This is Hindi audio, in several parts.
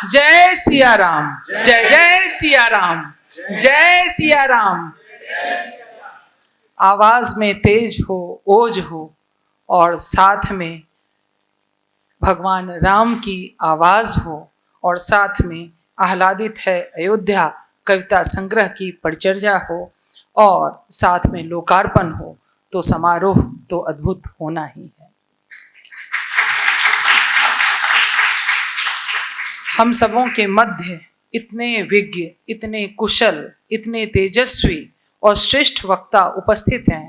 जय सिया राम। जय जय सिया राम। जय सिया राम। आवाज में तेज हो, ओज हो और साथ में भगवान राम की आवाज हो और साथ में आह्लादित है अयोध्या कविता संग्रह की परिचर्या हो और साथ में लोकार्पण हो, तो समारोह तो अद्भुत होना ही है। हम सबों के मध्य इतने विज्ञ, इतने कुशल, इतने तेजस्वी और श्रेष्ठ वक्ता उपस्थित हैं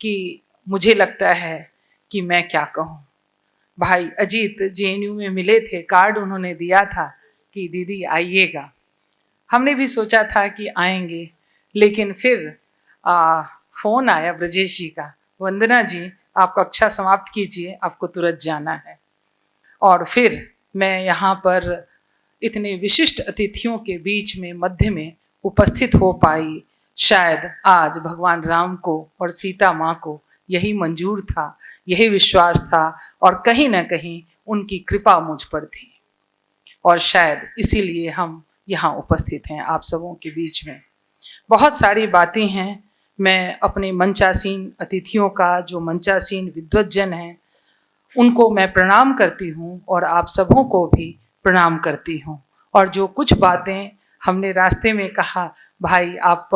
कि मुझे लगता है कि मैं क्या कहूँ। भाई अजीत जेएनयू में मिले थे, कार्ड उन्होंने दिया था कि दीदी आइएगा। हमने भी सोचा था कि आएंगे, लेकिन फिर फोन आया ब्रजेश जी का, वंदना जी आप कक्षा समाप्त कीजिए, आपको तुरंत जाना है। और फिर मैं यहाँ पर इतने विशिष्ट अतिथियों के बीच में मध्य में उपस्थित हो पाई। शायद आज भगवान राम को और सीता माँ को यही मंजूर था, यही विश्वास था और कहीं ना कहीं उनकी कृपा मुझ पर थी और शायद इसीलिए हम यहाँ उपस्थित हैं आप सबों के बीच में। बहुत सारी बातें हैं। मैं अपने मंचासीन अतिथियों का, जो मंचासीन विद्वज्जन हैं, उनको मैं प्रणाम करती हूँ और आप सबों को भी प्रणाम करती हूँ। और जो कुछ बातें हमने रास्ते में कहा, भाई आप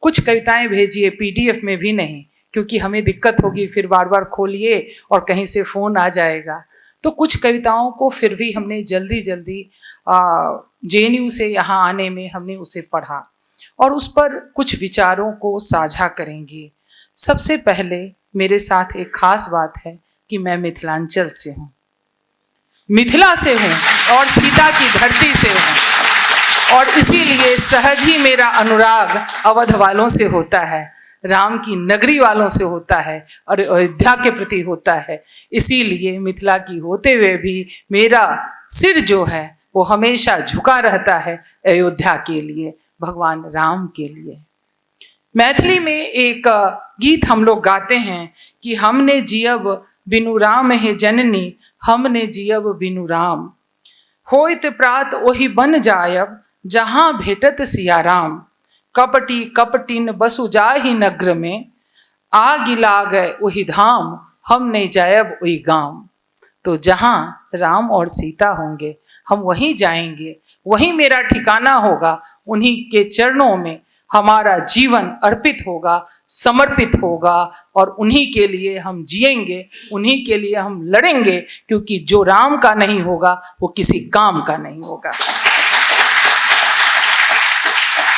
कुछ कविताएं भेजिए, पीडीएफ में भी नहीं, क्योंकि हमें दिक्कत होगी, फिर बार बार खोलिए और कहीं से फ़ोन आ जाएगा। तो कुछ कविताओं को फिर भी हमने जल्दी जल्दी जेएनयू से यहाँ आने में हमने उसे पढ़ा और उस पर कुछ विचारों को साझा करेंगे। सबसे पहले मेरे साथ एक खास बात है कि मैं मिथिलांचल से हूँ, मिथिला से हूँ और सीता की धरती से हूँ और इसीलिए सहज ही मेरा अनुराग अवध वालों से होता है, राम की नगरी वालों से होता है और अयोध्या के प्रति होता है। इसीलिए मिथिला की होते हुए भी मेरा सिर जो है वो हमेशा झुका रहता है अयोध्या के लिए, भगवान राम के लिए। मैथिली में एक गीत हम लोग गाते हैं कि हमने जियब बिनु राम है जननी, हमने जियब बिनु राम, होइत प्रात ओहि बन जायब जहां भेटत सिया राम, कपटी कपटिन बसु जाहि नग्र में, आग लागे ओहि धाम, हमने जायब ओहि गाम। तो जहां राम और सीता होंगे हम वहीं जाएंगे, वहीं मेरा ठिकाना होगा, उन्हीं के चरणों में हमारा जीवन अर्पित होगा, समर्पित होगा और उन्हीं के लिए हम जिएंगे, उन्हीं के लिए हम लड़ेंगे, क्योंकि जो राम का नहीं होगा वो किसी काम का नहीं होगा।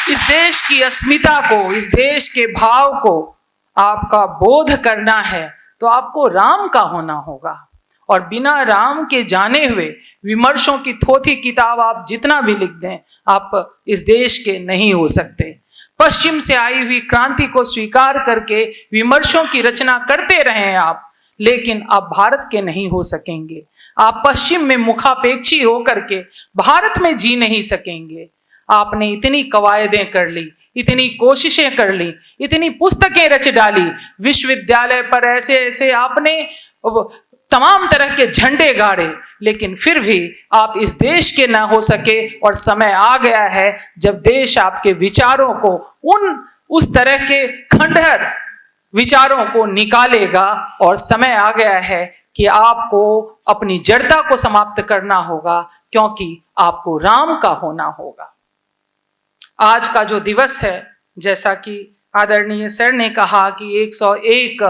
इस देश की अस्मिता को, इस देश के भाव को आपका बोध करना है तो आपको राम का होना होगा और बिना राम के जाने हुए विमर्शों की थोथी किताब आप जितना भी लिख दें, आप इस देश के नहीं हो सकते। पश्चिम से आई हुई क्रांति को स्वीकार करके विमर्शों की रचना करते रहे आप, लेकिन आप भारत के नहीं हो सकेंगे। आप पश्चिम में मुखापेक्षी होकर के भारत में जी नहीं सकेंगे। आपने इतनी कवायदें कर ली, इतनी कोशिशें कर ली, इतनी पुस्तकें रच डाली, विश्वविद्यालय पर ऐसे ऐसे आपने तमाम तरह के झंडे गाड़े, लेकिन फिर भी आप इस देश के ना हो सके। और समय आ गया है जब देश आपके विचारों को, उस तरह के खंडहर विचारों को निकालेगा और समय आ गया है कि आपको अपनी जड़ता को समाप्त करना होगा, क्योंकि आपको राम का होना होगा। आज का जो दिवस है, जैसा कि आदरणीय सर ने कहा कि 101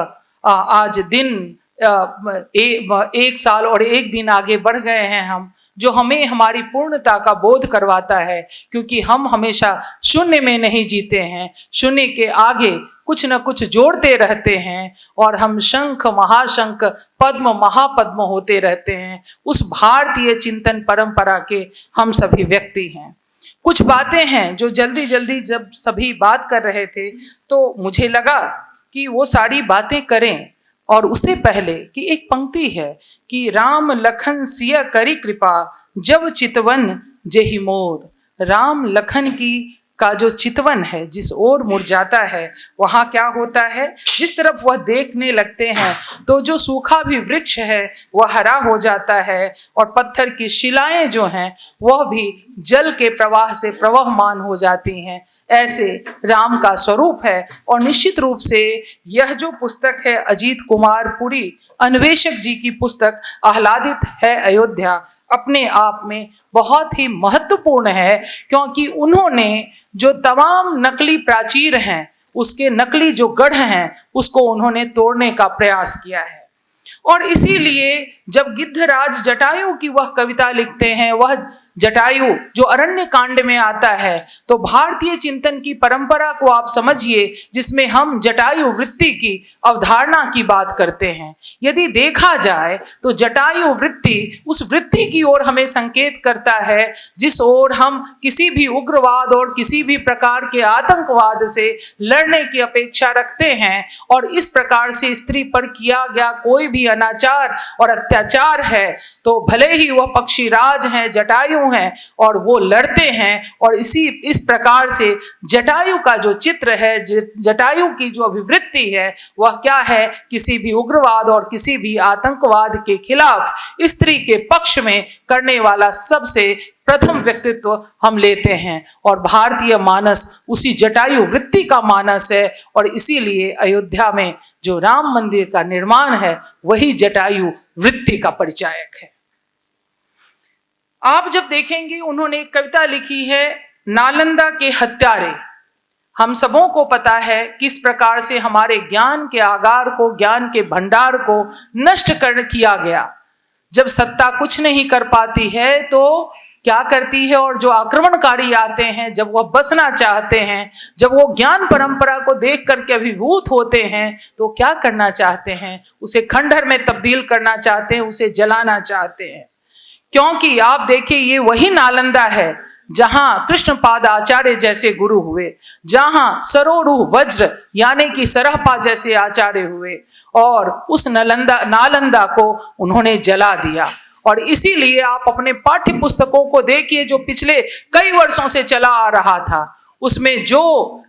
आज दिन एक साल और एक दिन आगे बढ़ गए हैं हम, जो हमें हमारी पूर्णता का बोध करवाता है, क्योंकि हम हमेशा शून्य में नहीं जीते हैं, शून्य के आगे कुछ न कुछ जोड़ते रहते हैं और हम शंख महाशंख पद्म महापद्म होते रहते हैं। उस भारतीय चिंतन परंपरा के हम सभी व्यक्ति हैं। कुछ बातें हैं जो जल्दी जल्दी जब सभी बात कर रहे थे तो मुझे लगा कि वो सारी बातें करें, और उससे पहले कि एक पंक्ति है कि राम लखन सिया करी कृपा, जब चितवन जेहि मोर। राम लखन की का जो चितवन है, जिस ओर मुरझाता है, वहाँ क्या होता है, जिस तरफ वह देखने लगते हैं तो जो सूखा भी वृक्ष है वह हरा हो जाता है, और पत्थर की शिलाएं जो हैं वह भी जल के प्रवाह से प्रवहमान हो जाती हैं। ऐसे राम का स्वरूप है। और निश्चित रूप से यह जो पुस्तक है अजीत कुमार पुरी अन्वेषक जी की पुस्तक आह्लादित है अयोध्या, अपने आप में बहुत ही महत्वपूर्ण है, क्योंकि उन्होंने जो तमाम नकली प्राचीर हैं, उसके नकली जो गढ़ हैं, उसको उन्होंने तोड़ने का प्रयास किया है। और इसीलिए जब गिद्धराज जटायु की वह कविता लिखते हैं, वह जटायु जो अरण्य कांड में आता है, तो भारतीय चिंतन की परंपरा को आप समझिए, जिसमें हम जटायु वृत्ति की अवधारणा की बात करते हैं। यदि देखा जाए तो जटायु वृत्ति उस वृत्ति की ओर हमें संकेत करता है जिस ओर हम किसी भी उग्रवाद और किसी भी प्रकार के आतंकवाद से लड़ने की अपेक्षा रखते हैं। और इस प्रकार से स्त्री पर किया गया कोई भी अनाचार और अत्याचार है तो भले ही वह पक्षीराज हैं, जटायु हैं, और वो लड़ते हैं। और इस प्रकार से जटायु का जो चित्र है, जटायु की जो अभिवृत्ति है, वह क्या है, किसी भी उग्रवाद और किसी भी आतंकवाद के खिलाफ स्त्री के पक्ष में करने वाला सबसे प्रथम व्यक्तित्व हम लेते हैं। और भारतीय मानस उसी जटायु वृत्ति का मानस है। और इसीलिए अयोध्या में जो राम मंदिर का निर्माण है वही जटायु वृत्ति का परिचायक है। आप जब देखेंगे, उन्होंने एक कविता लिखी है नालंदा के हत्यारे। हम सबों को पता है किस प्रकार से हमारे ज्ञान के आगार को, ज्ञान के भंडार को नष्ट किया गया। जब सत्ता कुछ नहीं कर पाती है तो क्या करती है, और जो आक्रमणकारी आते हैं जब वह बसना चाहते हैं, जब वो ज्ञान परंपरा को देख करके अभिभूत होते हैं तो क्या करना चाहते हैं, उसे खंडहर में तब्दील करना चाहते हैं, उसे जलाना चाहते हैं। क्योंकि आप देखिए, ये वही नालंदा है जहां कृष्णपाद आचार्य जैसे गुरु हुए, जहां सरोरुह वज्र यानी कि सरहपा जैसे आचार्य हुए, और उस नालंदा को उन्होंने जला दिया। और इसीलिए आप अपने पाठ्य पुस्तकों को देखिए जो पिछले कई वर्षों से चला आ रहा था, उसमें जो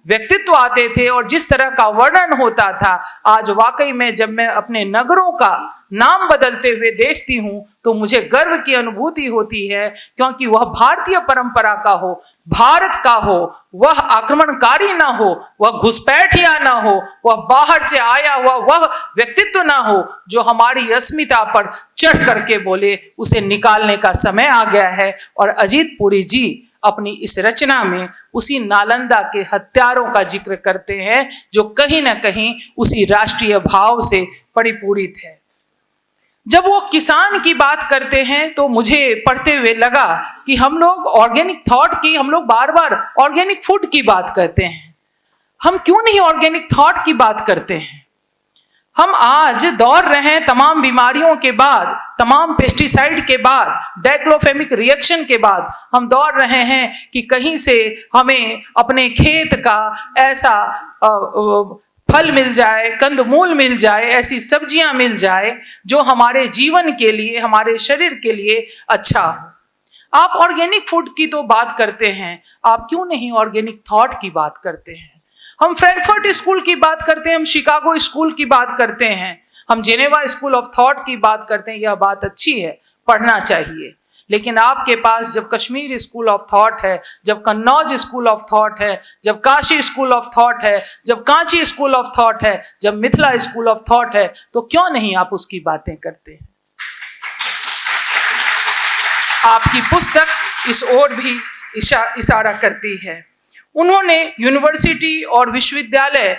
व्यक्तित्व आते थे और जिस तरह का वर्णन होता था, आज वाकई में जब मैं अपने नगरों का नाम बदलते हुए देखती हूँ तो मुझे गर्व की अनुभूति होती है, क्योंकि वह भारतीय परंपरा का हो, भारत का हो, वह आक्रमणकारी ना हो, वह घुसपैठिया ना हो, वह बाहर से आया हुआ वह व्यक्तित्व ना हो जो हमारी अस्मिता पर चढ़ करके बोले उसे निकालने का समय आ गया है। और अजीत पुरी जी अपनी इस रचना में उसी नालंदा के हत्यारों का जिक्र करते हैं जो कहीं ना कहीं उसी राष्ट्रीय भाव से परिपूरित है। जब वो किसान की बात करते हैं तो मुझे पढ़ते हुए लगा कि हम लोग ऑर्गेनिक थॉट की, हम लोग बार बार ऑर्गेनिक फूड की बात करते हैं, हम क्यों नहीं ऑर्गेनिक थॉट की बात करते हैं। हम आज दौड़ रहे हैं तमाम बीमारियों के बाद, तमाम पेस्टिसाइड के बाद, डाइक्लोफेमिक रिएक्शन के बाद, हम दौड़ रहे हैं कि कहीं से हमें अपने खेत का ऐसा फल मिल जाए, कंदमूल मिल जाए, ऐसी सब्जियां मिल जाए जो हमारे जीवन के लिए, हमारे शरीर के लिए अच्छा हो। आप ऑर्गेनिक फूड की तो बात करते हैं, आप क्यों नहीं ऑर्गेनिक थॉट की बात करते हैं। हम फ्रैंकफर्ट स्कूल की बात करते हैं, हम शिकागो स्कूल की बात करते हैं, हम जेनेवा स्कूल ऑफ थॉट की बात करते हैं। यह बात अच्छी है, पढ़ना चाहिए, लेकिन आपके पास जब कश्मीर स्कूल ऑफ थॉट है, जब कन्नौज स्कूल ऑफ थॉट है, जब काशी स्कूल ऑफ थॉट है, जब कांची स्कूल ऑफ थॉट है, जब मिथिला स्कूल ऑफ थॉट है, तो क्यों नहीं आप उसकी बातें करते हैं। आपकी पुस्तक इस ओर भी इशारा करती है। उन्होंने यूनिवर्सिटी और विश्वविद्यालय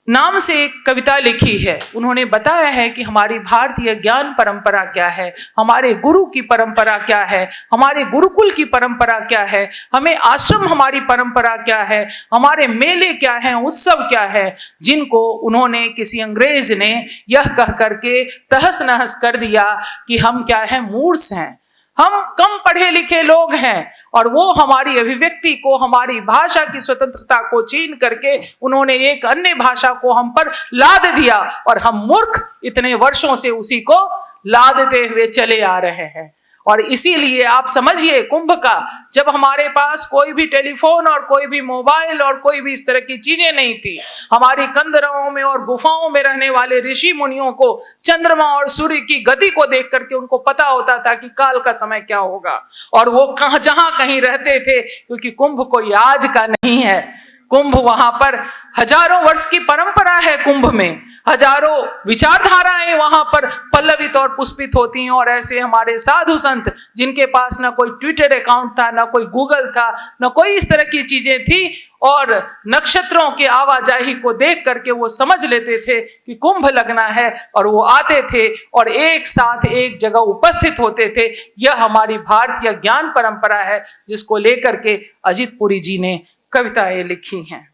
नाम से एक कविता लिखी है। उन्होंने बताया है कि हमारी भारतीय ज्ञान परंपरा क्या है, हमारे गुरु की परंपरा क्या है, हमारे गुरुकुल की परंपरा क्या है, हमें आश्रम हमारी परंपरा क्या है, हमारे मेले क्या हैं, उत्सव क्या है, जिनको उन्होंने किसी अंग्रेज ने यह कह करके तहस नहस कर दिया कि हम क्या है, मूर्ख हैं, हम कम पढ़े लिखे लोग हैं। और वो हमारी अभिव्यक्ति को, हमारी भाषा की स्वतंत्रता को छीन करके उन्होंने एक अन्य भाषा को हम पर लाद दिया, और हम मूर्ख इतने वर्षों से उसी को लादते हुए चले आ रहे हैं। और इसीलिए आप समझिए कुंभ का, जब हमारे पास कोई भी टेलीफोन और कोई भी मोबाइल और कोई भी इस तरह की चीजें नहीं थी, हमारी कंदरों में और गुफाओं में रहने वाले ऋषि मुनियों को चंद्रमा और सूर्य की गति को देख करके उनको पता होता था कि काल का समय क्या होगा, और वो जहां कहीं रहते थे, क्योंकि कुंभ कोई आज का नहीं है। कुंभ वहां पर हजारों वर्ष की परंपरा है, कुंभ में हजारों विचारधाराएं वहां पर पल्लवित और पुष्पित होती हैं। और ऐसे हमारे साधु संत जिनके पास ना कोई ट्विटर अकाउंट था, ना कोई गूगल था, ना कोई इस तरह की चीजें थी, और नक्षत्रों की आवाजाही को देख करके वो समझ लेते थे कि कुंभ लगना है, और वो आते थे और एक साथ एक जगह उपस्थित होते थे। यह हमारी भारतीय ज्ञान परंपरा है, जिसको लेकर के अजित पुरी जी ने कविताएं लिखी हैं।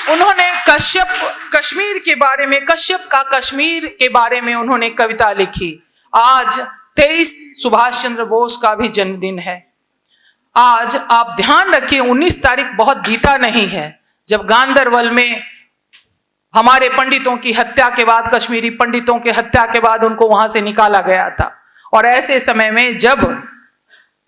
उन्होंने कश्मीर के बारे में, कश्यप का कश्मीर के बारे में उन्होंने कविता लिखी। आज 23 सुभाष चंद्र बोस का भी जन्मदिन है। आज आप ध्यान रखिए, 19 तारीख बहुत बीता नहीं है, जब गांदरबल में हमारे पंडितों की हत्या के बाद, कश्मीरी पंडितों की हत्या के बाद उनको वहां से निकाला गया था। और ऐसे समय में जब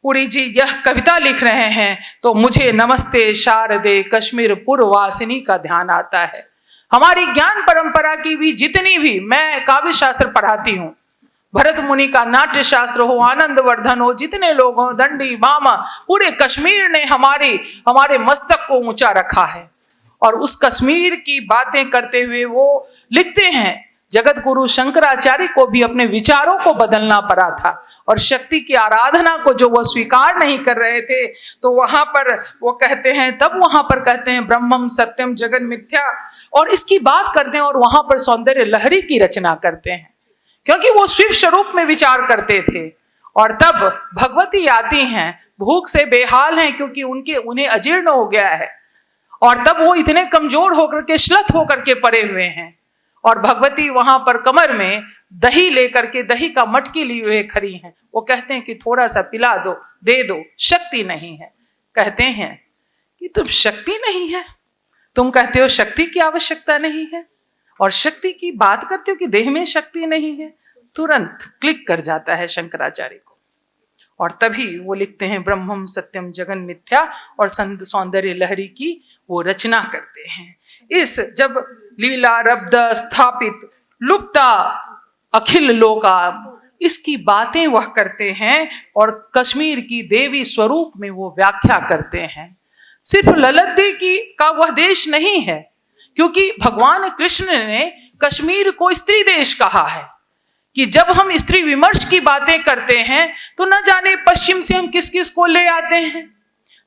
पुरी जी यह कविता लिख रहे हैं, तो मुझे नमस्ते शारदे कश्मीर पुरवासिनी का ध्यान आता है। हमारी ज्ञान परंपरा की भी जितनी भी, मैं काव्य शास्त्र पढ़ाती हूँ, भरत मुनि का नाट्य शास्त्र हो, आनंद वर्धन हो, जितने लोग हो, दंडी मामा, पूरे कश्मीर ने हमारे मस्तक को ऊंचा रखा है। और उस कश्मीर की बातें करते हुए वो लिखते हैं, जगत गुरु शंकराचार्य को भी अपने विचारों को बदलना पड़ा था, और शक्ति की आराधना को जो वह स्वीकार नहीं कर रहे थे, तो वहां पर वो कहते हैं, तब वहां पर कहते हैं ब्रह्मम सत्यम जगन मिथ्या, और इसकी बात करते हैं, और वहां पर सौंदर्य लहरी की रचना करते हैं, क्योंकि वो शिव स्वरूप में विचार करते थे। और तब भगवती आती हैं, भूख से बेहाल हैं, क्योंकि उन्हें अजीर्ण हो गया है, और तब वो इतने कमजोर होकर के, श्लथ होकर के पड़े हुए हैं, और भगवती वहां पर कमर में दही लेकर के, दही का मटकी लिए हुए खड़ी हैं। वो कहते हैं कि थोड़ा सा पिला दो, दे दो, शक्ति नहीं है। कहते हैं कि तुम शक्ति नहीं है, तुम कहते हो शक्ति की आवश्यकता नहीं है, और शक्ति की बात करते हो कि देह में शक्ति नहीं है। तुरंत क्लिक कर जाता है शंकराचार्य को, और तभी वो लिखते हैं ब्रह्मम सत्यम जगन मिथ्या, और सौंदर्य लहरी की वो रचना करते हैं। इस जब लीला रब्द स्थापित लुप्ता अखिल लोका, इसकी बातें वह करते हैं, और कश्मीर की देवी स्वरूप में वो व्याख्या करते हैं। सिर्फ ललद्दी की का वह देश नहीं है, क्योंकि भगवान कृष्ण ने कश्मीर को स्त्री देश कहा है, कि जब हम स्त्री विमर्श की बातें करते हैं, तो न जाने पश्चिम से हम किस किस को ले आते हैं,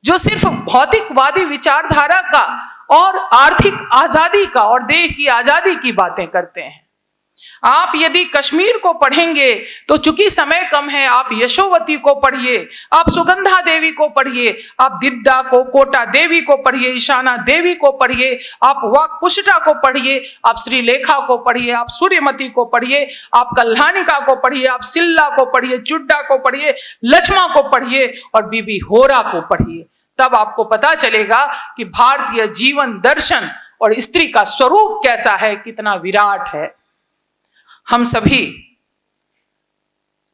जो सिर्फ भौतिकवादी विचारधारा का और आर्थिक आजादी का और देश की आजादी की बातें करते हैं। आप यदि कश्मीर को पढ़ेंगे, तो चूंकि समय कम है, आप यशोवती को पढ़िए, आप सुगंधा देवी को पढ़िए, आप दिद्दा को, कोटा देवी को पढ़िए, ईशाना देवी को पढ़िए, आप वाकुशटा को पढ़िए, आप श्रीलेखा को पढ़िए, आप सूर्यमती को पढ़िए, आप कल्हानिका को पढ़िए, आप सिल्ला को पढ़िए, चुड्डा को पढ़िए, लक्ष्मा को पढ़िए, और बीबी होरा को पढ़िए। तब आपको पता चलेगा कि भारतीय जीवन दर्शन और स्त्री का स्वरूप कैसा है, कितना विराट है। हम सभी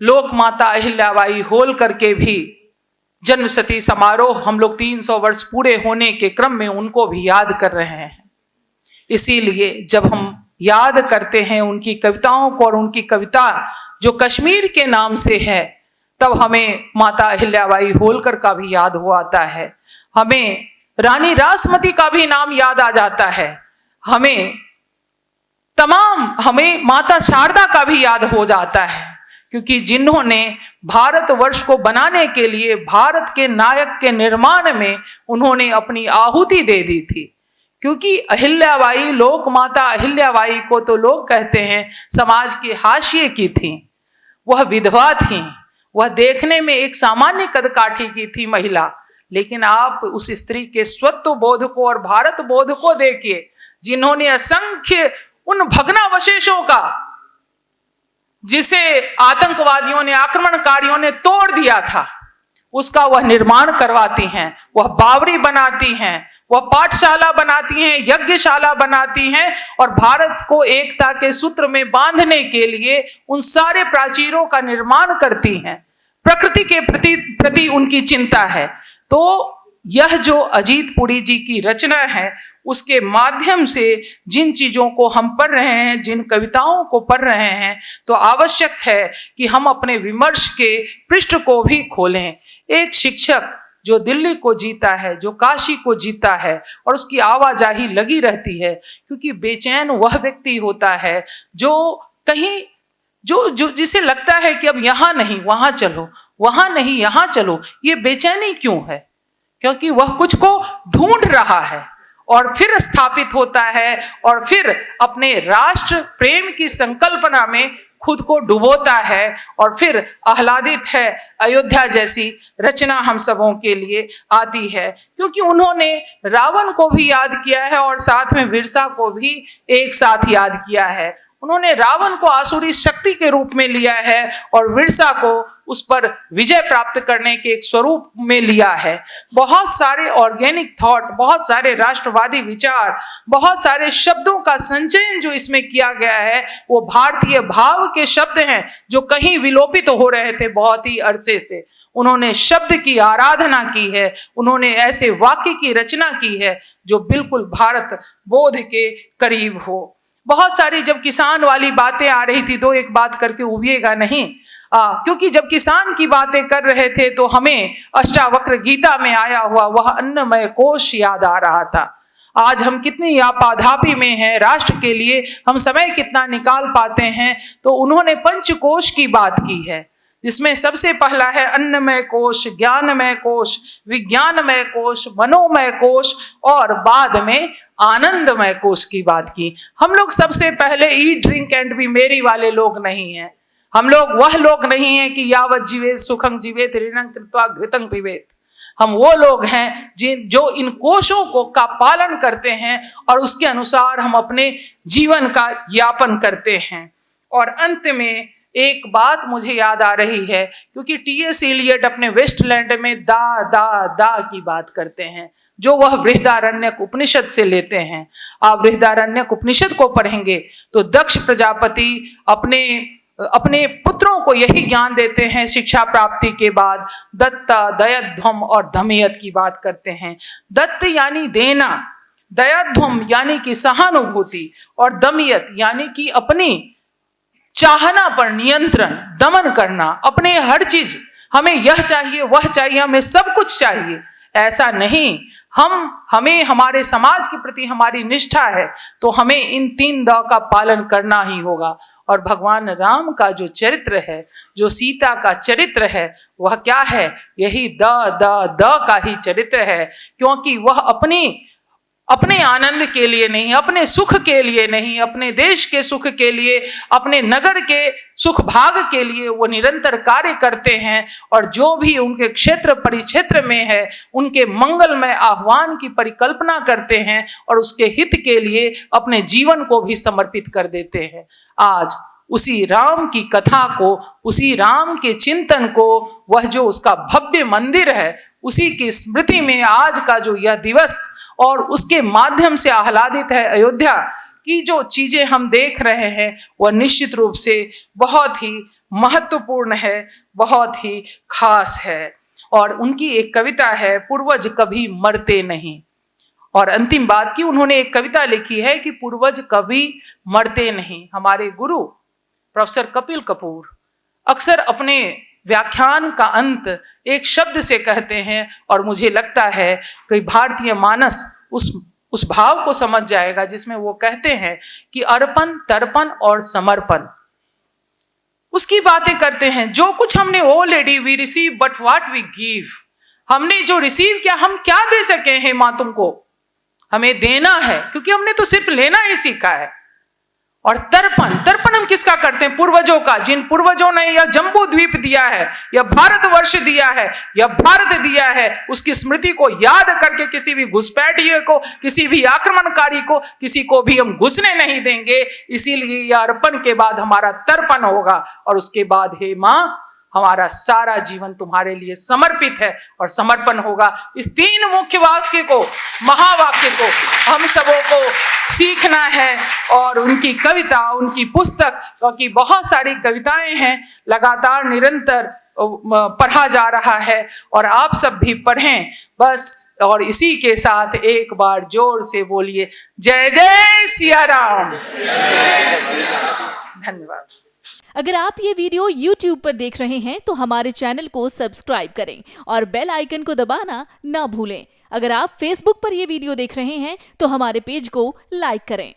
लोक माता अहिल्याबाई होलकर के भी जन्मशती समारोह, हम लोग 300 वर्ष पूरे होने के क्रम में उनको भी याद कर रहे हैं। इसीलिए जब हम याद करते हैं उनकी कविताओं को, और उनकी कविता जो कश्मीर के नाम से है, तब हमें माता अहिल्याबाई होलकर का भी याद हो आता है, हमें रानी रासमती का भी नाम याद आ जाता है, हमें माता शारदा का भी याद हो जाता है, क्योंकि जिन्होंने भारतवर्ष को बनाने के लिए, भारत के नायक के निर्माण में उन्होंने अपनी आहुति दे दी थी। क्योंकि अहिल्याबाई, लोक माता अहिल्याबाई को तो लोग कहते हैं समाज के हाशिए की थी, वह विधवा थी, वह देखने में एक सामान्य कदकाठी की थी महिला, लेकिन आप उस स्त्री के स्वत्व बोध को और भारत बोध को देखिए, जिन्होंने असंख्य उन भग्नावशेषों का, जिसे आतंकवादियों ने, आक्रमणकारियों ने तोड़ दिया था, उसका वह निर्माण करवाती हैं, वह बावड़ी बनाती हैं, वह पाठशाला बनाती हैं, यज्ञशाला बनाती हैं और भारत को एकता के सूत्र में बांधने के लिए उन सारे प्राचीरों का निर्माण करती हैं। प्रकृति के प्रति उनकी चिंता है। तो यह जो अजीत पुरी जी की रचना है, उसके माध्यम से जिन चीजों को हम पढ़ रहे हैं, जिन कविताओं को पढ़ रहे हैं, तो आवश्यक है कि हम अपने विमर्श के पृष्ठ को भी खोलें। एक शिक्षक जो दिल्ली को जीता है, जो काशी को जीता है और उसकी आवाजाही लगी रहती है, क्योंकि बेचैन वह व्यक्ति होता है जो कहीं जो जिसे लगता है कि अब यहाँ नहीं वहां चलो, वहां नहीं यहाँ चलो। ये बेचैनी क्यों है? क्योंकि वह कुछ को ढूंढ रहा है और फिर स्थापित होता है और फिर अपने राष्ट्र प्रेम की संकल्पना में खुद को डुबोता है और फिर आह्लादित है। अयोध्या जैसी रचना हम सबों के लिए आती है, क्योंकि उन्होंने रावण को भी याद किया है और साथ में विरसा को भी एक साथ याद किया है। उन्होंने रावण को आसुरी शक्ति के रूप में लिया है और विरसा को उस पर विजय प्राप्त करने के एक स्वरूप में लिया है। बहुत सारे ऑर्गेनिक थॉट, बहुत सारे राष्ट्रवादी विचार, बहुत सारे शब्दों का संचयन जो इसमें किया गया है, वो भारतीय भाव के शब्द हैं जो कहीं विलोपित हो रहे थे बहुत ही अरसे से। उन्होंने शब्द की आराधना की है, उन्होंने ऐसे वाक्य की रचना की है जो बिल्कुल भारत बोध के करीब हो। बहुत सारी जब किसान वाली बातें आ रही थी, तो एक बात करके उबिएगा नहीं, क्योंकि जब किसान की बातें कर रहे थे तो हमें अष्टावक्र गीता में आया हुआ वह अन्नमय कोश याद आ रहा था। आज हम कितनी आपाधापी में हैं, राष्ट्र के लिए हम समय कितना निकाल पाते हैं, तो उन्होंने पंचकोश की बात की है, जिसमें सबसे पहला है अन्नमय कोश, ज्ञानमय कोश, विज्ञानमय कोश, मनोमय कोश और बाद में आनंदमय कोश की बात की। हम लोग सबसे पहले ईट ड्रिंक एंड बी मेरी वाले लोग नहीं हैं। हम लोग वह लोग नहीं हैं कि यावत जीवेत सुखं जीवेत ऋणं कृत्वा घृतं पिबेत। हम वो लोग हैं जो इन कोशों को का पालन करते हैं और उसके अनुसार हम अपने जीवन का यापन करते हैं। और अंत में एक बात मुझे याद आ रही है, क्योंकि टी.एस. एलियट अपने वेस्टलैंड में दा दा दा की बात करते हैं, जो वह बृहदारण्यक उपनिषद से लेते हैं। आप बृहदारण्यक उपनिषद को पढ़ेंगे तो दक्ष प्रजापति अपने पुत्रों को यही ज्ञान देते हैं शिक्षा प्राप्ति के बाद। दत्ता, दयध्वम और धमयत की बात करते हैं। दत्त यानी देना, दयध्वम यानी कि सहानुभूति और दमयत यानी कि अपनी चाहना पर नियंत्रण, दमन करना। अपने हर चीज हमें यह चाहिए, वह चाहिए, हमें सब कुछ चाहिए, ऐसा नहीं। हमें हमारे समाज के प्रति हमारी निष्ठा है तो हमें इन 3 द का पालन करना ही होगा। और भगवान राम का जो चरित्र है, जो सीता का चरित्र है, वह क्या है? यही द का ही चरित्र है, क्योंकि वह अपने आनंद के लिए नहीं, अपने सुख के लिए नहीं, अपने देश के सुख के लिए, अपने नगर के सुख भाग के लिए वो निरंतर कार्य करते हैं। और जो भी उनके क्षेत्र परिक्षेत्र में है, उनके मंगलमय आह्वान की परिकल्पना करते हैं और उसके हित के लिए अपने जीवन को भी समर्पित कर देते हैं। आज उसी राम की कथा को, उसी राम के चिंतन को, वह जो उसका भव्य मंदिर है, उसी की स्मृति में आज का जो यह दिवस और उसके माध्यम से आह्लादित है अयोध्या की जो चीजें हम देख रहे हैं, वह निश्चित रूप से बहुत ही महत्वपूर्ण है, बहुत ही खास है। और उनकी एक कविता है, पूर्वज कभी मरते नहीं। और अंतिम बात की, उन्होंने एक कविता लिखी है कि पूर्वज कभी मरते नहीं। हमारे गुरु प्रोफेसर कपिल कपूर अक्सर अपने व्याख्यान का अंत एक शब्द से कहते हैं, और मुझे लगता है कि भारतीय मानस उस भाव को समझ जाएगा, जिसमें वो कहते हैं कि अर्पण, तर्पण और समर्पण, उसकी बातें करते हैं। जो कुछ हमने already we receive but what we give, हमने जो रिसीव किया, हम क्या दे सके हैं मां तुमको? हमें देना है, क्योंकि हमने तो सिर्फ लेना ही सीखा है। और तर्पण हम किसका करते हैं? पूर्वजों का। जिन पूर्वजों ने यह जम्बू द्वीप दिया है, यह भारतवर्ष दिया है, यह भारत दिया है, उसकी स्मृति को याद करके किसी भी घुसपैठिए को, किसी भी आक्रमणकारी को, किसी को भी हम घुसने नहीं देंगे। इसीलिए यह अर्पण के बाद हमारा तर्पण होगा और उसके बाद हे मां हमारा सारा जीवन तुम्हारे लिए समर्पित है और समर्पण होगा। इस 3 मुख्य वाक्य को, महावाक्य को हम सबों को सीखना है और उनकी कविता, उनकी पुस्तक, क्योंकि बहुत सारी कविताएं हैं, लगातार निरंतर पढ़ा जा रहा है और आप सब भी पढ़ें बस। और इसी के साथ एक बार जोर से बोलिए, जय जय सिया राम। धन्यवाद। अगर आप ये वीडियो YouTube पर देख रहे हैं तो हमारे चैनल को सब्सक्राइब करें और बेल आइकन को दबाना ना भूलें। अगर आप Facebook पर ये वीडियो देख रहे हैं तो हमारे पेज को लाइक करें।